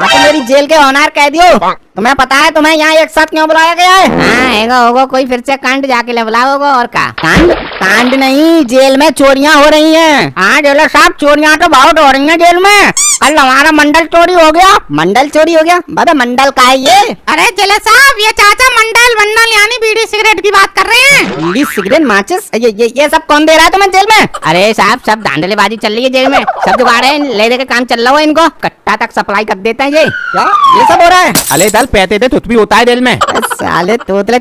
तो मेरी जेल के ऑनर कैदी हो, तुम्हें पता है तुम्हें यहाँ एक साथ क्यों बुलाया गया है? हाँ हैगा होगा कोई फिर से कांड जाके ले बुलाओ होगा और का कांड? कांड नहीं, जेल में चोरियां हो रही हैं। हाँ जेलर साहब चोरियां तो बहुत हो रही हैं जेल में। कल हमारा मंडल चोरी हो गया। मंडल चोरी हो गया? बाबा मंडल का है ये? अरे जेलर साहब ये चाचा मंडल वंडल यानी बीड़ी सिगरेट की बात कर रहे हैं। बीड़ी सिगरेट माचिस ये सब कौन दे रहा है तुम्हें जेल में? अरे साहब सब धांधलेबाजी चल रही है जेल में, सब जुगाड़ है, ले दे के काम चल रहा है, इनको कट्टा तक सप्लाई कर देते हैं ये। क्या ये सब हो रहा है? अले दल पैते थे तुत भी होता है जेल में। साले तोतले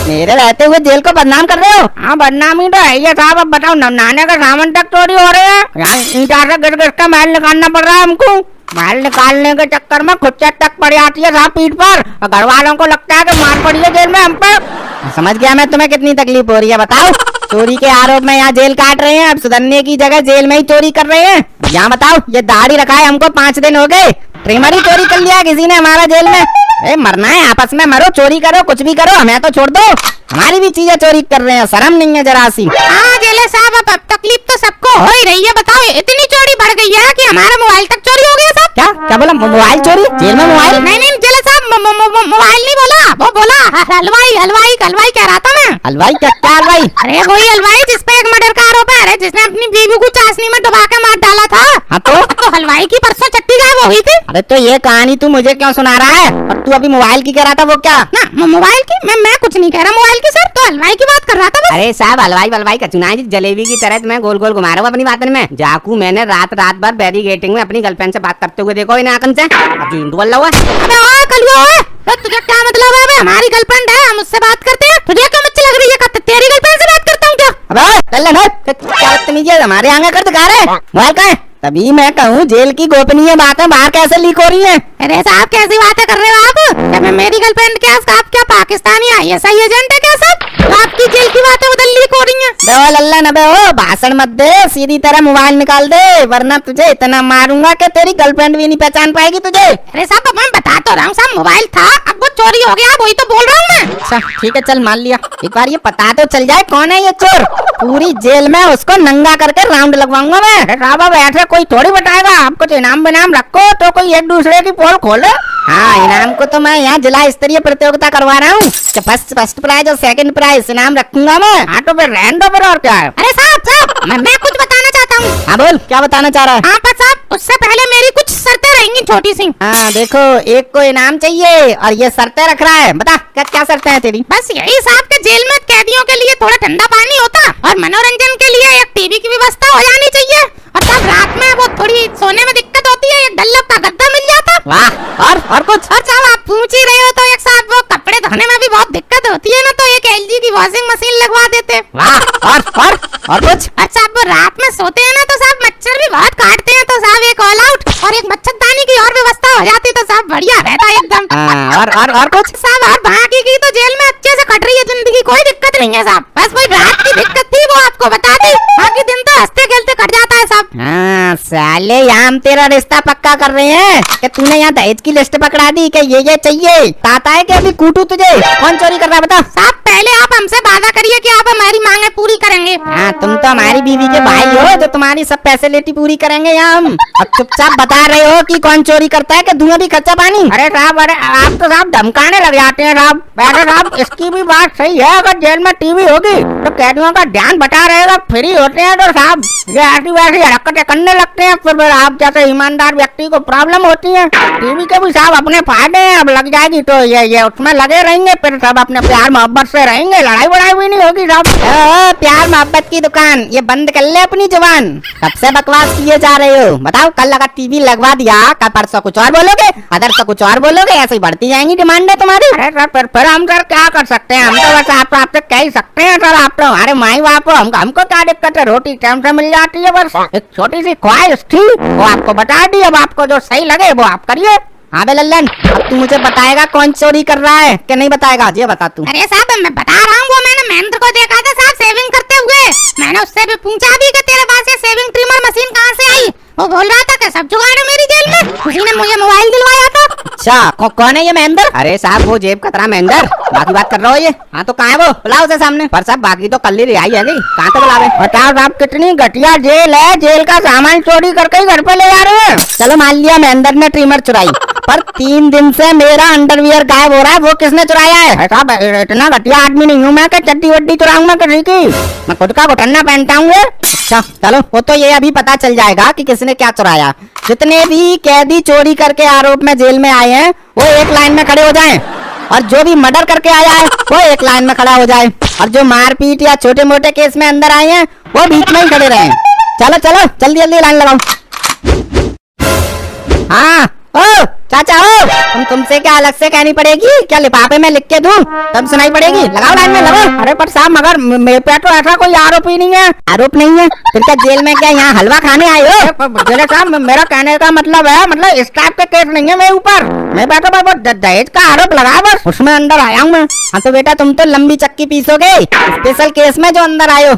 मेरे रहते हुए जेल को बदनाम कर रहे हो? हाँ बदनामी तो है ये साहब। अब बताओ नाने का सामान तक चोरी हो रहे हैं, ईटा से गिर का महल निकालना पड़ रहा है हमको। महल निकालने के चक्कर में खुद तक पड़ जाती है साहब पीठ पर, और घर वालों को लगता है कि मार पड़ी है जेल में हम पे। समझ गया मैं तुम्हें कितनी तकलीफ हो रही है। बताओ चोरी के आरोप में यहाँ जेल काट रहे हैं, अब सुधरने की जगह जेल में ही चोरी कर रहे हैं। यहाँ बताओ ये दाढ़ी रखा है हमको 5 दिन हो गए, ट्रिमर ही चोरी कर लिया किसी ने हमारा जेल में। मरना है आपस में मरो, चोरी करो कुछ भी करो, हमें तो छोड़ दो, हमारी भी चीजें चोरी कर रहे हैं, शर्म नहीं है जरा सी। हाँ जेलर साहब अब तकलीफ तो सबको हो ही रही है। बताओ इतनी चोरी बढ़ गई है कि हमारा मोबाइल तक चोरी हो गया साहब। क्या बोला? मोबाइल चोरी जेल में? मोबाइल नहीं जेलर साहब मोबाइल नहीं बोला, वो बोला हलवाई कह रहा था मैं। हलवाई? क्या हलवाई? अरे वही हलवाई जिसपे एक मर्डर का आरोप है, जिसने अपनी बीवी को चाशनी में डुबा के मार डाला था। हाँ तो हलवाई की परसों चट्टी गायब हो गई थी। अरे तो ये कहानी तू मुझे क्यों सुना रहा है? और तू अभी मोबाइल की कह रहा था, वो क्या? ना मोबाइल की मैं कुछ नहीं कह रहा मोबाइल की सर, तो हलवाई की बात कर रहा था बस। अरे साहब हलवाई का चुनाव जलेबी की तरह मैं गोल गोल घुमा रहा हूँ अपनी बातन में। जाकू मैंने रात भर बैरिगेटिंग में अपनी गर्लफ्रेंड से बात करते हुए देखो इन आंखन से। अब जो बोल रहा है तुझे क्या मतलब है? हमारी गर्लफ्रेंड है, हम उससे बात करते हैं, तुझे क्या मच्छी लग रही है? तेरी गर्लफ्रेंड से बात करता हूँ क्या? क्या बदतमीजी हमारे आगे कर दिखा रहे? मोबाइल का है? तभी मैं कहूँ जेल की गोपनीय बातें बाहर कैसे लीक हो रही हैं? अरे साहब कैसी बातें कर रहे हो आप? क्या मेरी गर्लफ्रेंड क्या पाकिस्तानी ISI एजेंट है क्या साहब? आपकी जेल की बातें उधर लीक हो रही हैं। बेवा लल्ला न बेहो, भाषण मत दे, सीधी तरह मोबाइल निकाल दे, वरना तुझे इतना मारूंगा कि तेरी गर्लफ्रेंड भी नहीं पहचान पाएगी तुझे। अरे साहब मैं बता तो रहा हूँ साहब, मोबाइल था अब वो चोरी हो गया, वही तो बोल रहा हूँ मैं। अच्छा ठीक है चल मान लिया, एक बार ये पता तो चल जाए कौन है ये चोर। पूरी जेल में उसको नंगा करके राउंड लगवाऊंगा मैं। राबा बैठे कोई थोड़ी बताएगा। आप कुछ इनाम बिनाम रखो तो कोई एक दूसरे की पोल खोले। हाँ इनाम को तो मैं यहाँ जिला स्तरीय प्रतियोगिता करवा रहा हूँ, फर्स्ट प्राइज और सेकंड प्राइज इनाम रखूंगा मैं। हाँ तो फिर रहने दो फिर, और क्या है? अरे साहब मैं कुछ बताना चाहता हूँ। हाँ बोल, क्या बताना चाह रहा है? हाँ पर साहब उससे पहले मेरी कुछ शर्तें रहेंगी छोटी सी। हाँ देखो एक को इनाम चाहिए और ये शर्तें रख रहा है, बता क्या शर्तें हैं तेरी? बस यही साहब के जेल में कैदियों के लिए थोड़ा ठंडा पानी होता और मनोरंजन के लिए एक टीवी की व्यवस्था हो जानी चाहिए, और तब रात में वो थोड़ी सोने में दिक्कत होती है, एक डल्लब का गद्दा मिल जाता। वाह और कुछ? और साहब आप पूछ ही रहे हो तो एक साहब वो कपड़े धोने में भी बहुत दिक्कत होती है ना, तो एक LG की वॉशिंग मशीन लगवा देते। वाह और कुछ? और साहब वो रात में सोते हैं ना तो साहब मच्छर भी बहुत काटते हैं, तो साहब एक ऑल आउट और एक मच्छरदानी की और व्यवस्था हो जाती तो साहब बढ़िया रहता एकदम। और कुछ? साहब और बाकी की तो जेल में अच्छे से कट रही है जिंदगी, कोई दिक्कत नहीं है साहब, बस वही रात की दिक्कत थी वो आपको बता दी, बाकी दिन तो हंसते खेलते कट जाता है साहब। हाँ साले यहाँ हम तेरा रिश्ता पक्का कर रहे हैं कि तूने यहाँ दहेज की लिस्ट पकड़ा दी कि ये चाहिए, ताता है कि अभी कूटू तुझे? कौन चोरी कर रहा है बता? साहब पहले आप हमसे वादा करिए कि आप हमारी मांगे पूरी करेंगे। हाँ तुम तो हमारी बीवी के भाई हो, जो तुम्हारी सब फैसिलिटी पूरी करेंगे यहाँ हम। अब चुपचाप बता रहे हो कि कौन चोरी करता है कि धुआं भी खर्चा पानी? अरे साहब अरे आप तो साहब धमकाने लग जाते हैं साहब। वैसे साहब इसकी भी बात सही है, अगर जेल में टीवी होगी तो कैदियों का ध्यान बटा रहेगा, फ्री होते हैं तो साहब ये ऐसी वैसी हरकतें करने लगते हैं, फिर आप जैसे ईमानदार व्यक्ति को प्रॉब्लम होती है। टीवी के भी साहब अपने फायदे हैं, अब लग जाएगी तो ये उसमें लगे रहेंगे, फिर सब अपने प्यार मोहब्बत से रहेंगे, लड़ाई वड़ाई भी नहीं होगी साहब। प्यार मोहब्बत की दुकान ये बंद कर ले अपनी जुबान, कब से बकवास किए जा रहे हो? बताओ कल अगर टीवी लगवा दिया, कल परसों कुछ और बोलोगे, अदर तो कुछ और बोलोगे, ऐसे ही बढ़ती जाएंगी डिमांडें तुम्हारी। अरे सर फिर हम सर क्या कर सकते हैं? हम तो बस आपसे कह ही सकते हैं सर, आप तो हमारे माई बाप हो, हमको क्या दिक्कत है? रोटी टाइम से मिल जाती है, बस एक छोटी सी ख्वाहिश थी वो आपको बता दी, अब आपको जो सही लगे वो आप करिए। हाँ बे लल्लन अब तू मुझे बताएगा कौन चोरी कर रहा है कि नहीं बताएगा? ये बता तू। अरे साहब मैं बता रहा हूँ, वो मैंने महेंद्र को देखा था साहब सेविंग करते हुए, मैंने उससे भी पूछा भी कि तेरे पास ये सेविंग ट्रिमर मशीन कहाँ से आई? वो बोल रहा था कि सब जुगाड़ है मेरी जेल में, उसी ने मुझे मोबाइल दिलवाया था। अच्छा कौन है ये महेंद्र? अरे साहब वो जेब कतरा महेंद्र, बाकी बात कर रहा हो ये। हाँ तो कहाँ है वो, बुलाओ उसे सामने। पर साहब बाकी तो कल ही रिहाई है जी, कहाँ तो बुलावे। बताओ साहब कितनी घटिया जेल है, जेल का सामान चोरी करके ही घर पे ले जा रहे हैं। चलो मान लिया महेंद्र ने ट्रिमर चुराई, पर 3 दिन से मेरा अंडरवियर गायब हो रहा है, वो किसने चुराया है? साहब इतना घटिया आदमी नहीं हूँ मैं कि चड्डी वड्डी चुराऊंगा किसी की, मैं खुद का घुटना पहनता हूँ। अच्छा चलो वो तो ये अभी पता चल जाएगा कि किसने क्या चुराया। जितने भी कैदी चोरी करके आरोप में जेल में आए हैं वो एक लाइन में खड़े हो जाएं, और जो भी मर्डर करके आया है वो एक लाइन में खड़ा हो जाए, और जो मारपीट या छोटे मोटे केस में अंदर आए हैं वो बीच में ही खड़े रहे। चलो चलो जल्दी जल्दी लाइन लगाओ। हाँ ओ चाचा हो, तुमसे क्या अलग से कहनी पड़ेगी क्या, लिफाफे में लिख के दूं तब सुनाई पड़ेगी? लगाओ लाइन में लगाओ। अरे पर साहब मगर मेरे पे तो ऐसा कोई आरोप ही नहीं है। आरोप नहीं है फिर क्या जेल में क्या यहाँ हलवा खाने आए हो? जेलर साहब मेरा कहने का मतलब है, मतलब इस टाइप के केस नहीं है मेरे ऊपर, मैं बैठो दहेज का आरोप लगा बस, उसमें अंदर आया हूँ मैं। हाँ तो बेटा तुम तो लंबी चक्की पीसोगे स्पेशल केस में जो अंदर आए हो।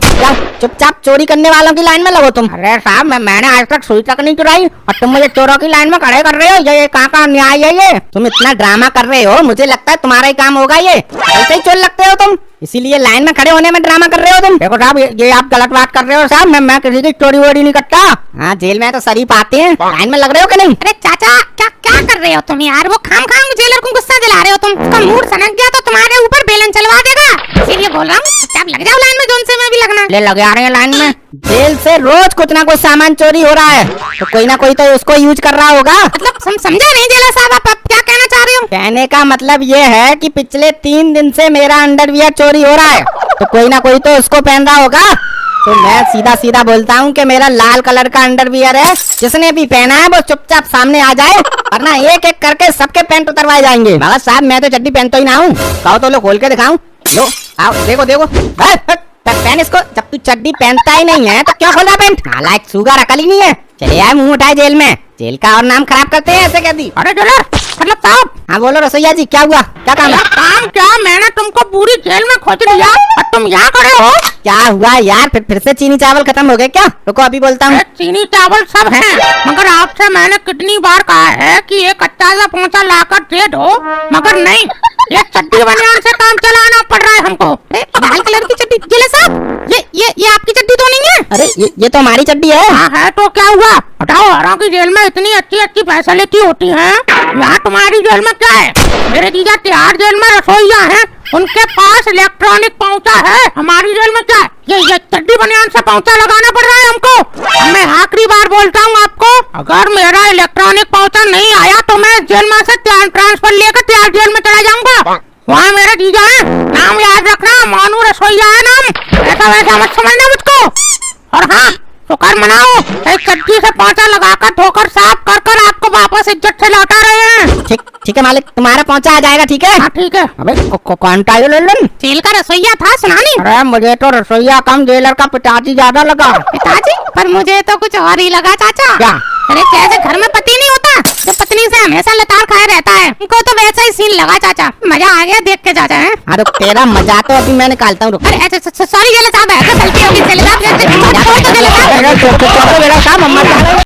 चुपचाप चोरी करने वालों की लाइन में लगो तुम। अरे साहब मैंने आज तक सुई तक नहीं चुराई और तुम मुझे चोरों की लाइन में खड़े कर रहे हो, ये कहाँ का न्याय है ये? तुम इतना ड्रामा कर रहे हो, मुझे लगता है तुम्हारा ही काम होगा ये, ऐसे ही चोर लगते हो तुम, इसीलिए लाइन में खड़े होने में ड्रामा कर रहे हो तुम। देखो साहब ये आप गलत बात कर रहे हो साहब, मैं किसी की चोरी वोरी नहीं करता। हाँ जेल में तो शरीफ आते हैं, लाइन में लग रहे हो कि नहीं? अरे चाचा क्या कर रहे हो तुम यार, वो खाम जेलर को गुस्सा दिला रहे हो तुम, उसका मूड सनक गया तो तुम्हारे ऊपर बेलन चलवा देगा, इसीलिए बोल रहा हूँ चुपचाप लग जाओ लाइन में, जोन से मैं भी लगना। ले लगे आ रहे हैं लाइन में। जेल से रोज कुछ ना कुछ सामान चोरी हो रहा है, तो कोई ना कोई तो उसको यूज कर रहा होगा। मतलब समझा नहीं जेलर साहब, आप क्या कहना चाह रहे हो? कहने का मतलब ये है कि पिछले 3 दिन से मेरा अंडरवियर चोरी हो रहा है, तो कोई ना कोई तो उसको पहन रहा होगा। तो मैं सीधा सीधा बोलता हूँ कि मेरा लाल कलर का अंडरवियर है, जिसने भी पहना है वो चुपचाप सामने आ जाए, वरना एक एक करके सबके पैंट उतरवाए जाएंगे। मगर साहब मैं तो चड्डी पहनता ही ना हूँ, कहो तो लो खोल के दिखाऊं? लो आओ देखो देखो, पहन इसको, जब तू चड्डी पहनता ही नहीं है तो क्यों खोल रहा पैंट? नालायक सूगा अकल ही नहीं है। चले आए मुंह उठाए जेल में, जेल का और नाम खराब करते हैं ऐसे कैदी। अरे जेलर मतलब साहब। हाँ बोलो रसोईया जी क्या हुआ, क्या काम है? काम क्या, मैंने तुमको पूरी जेल में खोज लिया और तुम यहाँ खड़े हो। क्या हुआ यार, फिर से चीनी चावल खत्म हो गए क्या? रुको अभी बोलता हूँ। चीनी चावल सब है, मगर आपसे मैंने कितनी बार कहा है कि ये कच्चा सा पोंछा लाकर दे दो, मगर नहीं, ये चड्डी बनियान से काम चलाना पड़ रहा है हमको। लाल कलर की चड्डी जेलर साहब, ये आपकी चड्डी तो नहीं है? अरे ये तो हमारी चड्डी है। हाँ है तो क्या हुआ, बताओ हरों की जेल में इतनी अच्छी फैसिलिटी होती है, यहाँ तुम्हारी जेल में क्या है? मेरे जीजा तिहाड़ जेल में रसोईया हैं, उनके पास इलेक्ट्रॉनिक पहुंचा है, हमारी जेल में क्या है? ये चड्डी बनियान से पहुंचा लगाना पड़ रहा है हमको। मैं आखिरी बार बोलता हूँ आपको, अगर मेरा इलेक्ट्रॉनिक पहुंचा नहीं आया तो मैं जेल में से ट्रांसफर लेकर तिहाड़ जेल में चला जाऊंगा। वहाँ मेरे जीजा है, नाम याद रखना, मानू रसोईया है नाम, ऐसा वैसा मत समझना मुझको। और हाँ शुक्र मनाओ, एक चड्डी से पोंछा लगाकर धोकर साफ कर आपको वापस इज्जत से लौटा रहे हैं। ठीक है मालिक, तुम्हारा पहुंचा आ जाएगा। ठीक है हाँ ठीक है। अबे कौन था ये लेलन? जेल का रसोईया था, सुना नहीं? अरे मुझे तो रसोईया कम जेलर का पिताजी ज्यादा लगा। पिताजी? पर मुझे तो कुछ और ही लगा चाचा। क्या? अरे जैसे घर में पति नहीं होता जो पत्नी से हमेशा लतार खाए रहता है, उनको तो वैसा ही सीन लगा चाचा। मजा आ गया देख के चाचा है। अरे तेरा मजा तो अभी मैं निकालता हूँ। अरे सॉरी जेलर साहब, ऐसा गलती हो गई जेलर साहब।